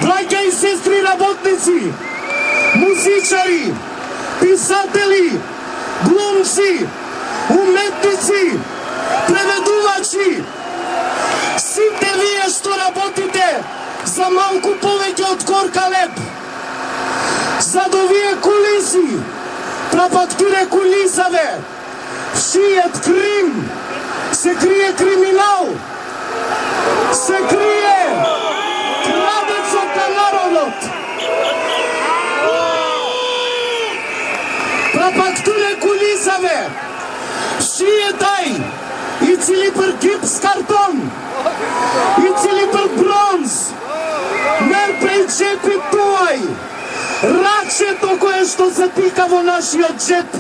браќа и сестри работници, музичари, писатели, глумци, уметници, преведувачи, сите вие што работите за малку повеќе од корка леп, зад овие кулиси, прапактуре кулисаве, шијет крим, се крие криминал, се крие крадецот на народот. Прапактуре кулисаве, шијет тај, и цилипер гипс картон, и цилипер бронз, мер прејчепи туај, рачето кое што се пика во нашиот джеп,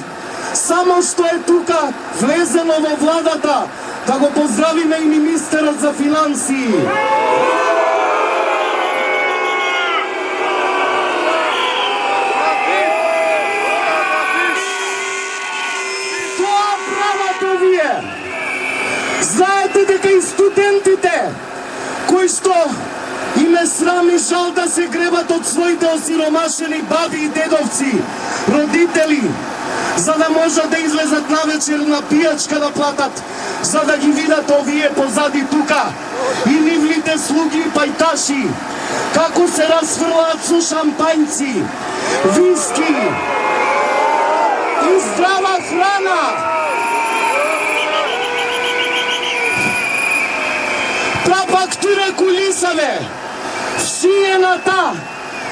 само што е тука влезено во владата, да го поздравиме и министерот за финансии. Тоа прават овие. Знаете дека и студентите, кои што им е срам и жал да се гребат од своите осиромашени баби и дедовци, родители, за да можат да излезат навечер на пијачка да платат, за да ги видат овие позади тука и нивните слуги и пајташи, како се расфрлаат со шампањци, виски и здрава храна. Прапактуре кулисаве, шиената,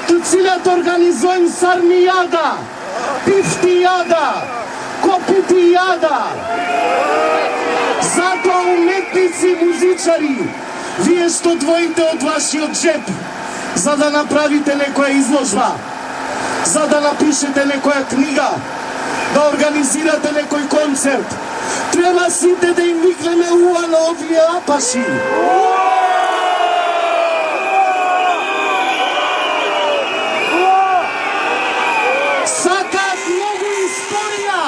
туцилят организоим сармијада, пифтијада, копитијада. Затоа уметници, музичари, вие што двоите од вашиот джеп, за да направите некоја изложба, за да напишете некоја книга, да организирате некој концерт, треба сите да им викнеме уа на овие апаши. Сакаат многу историја.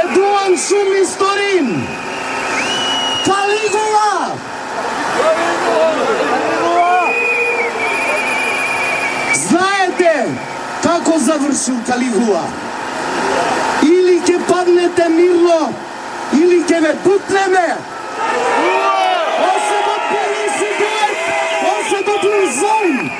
Едуан шум историн. Калигула. Знаете како завршил Калигула? Или ќе паднете мирно, или ќе ве бутнеме. Осе до 52, осе до Близон.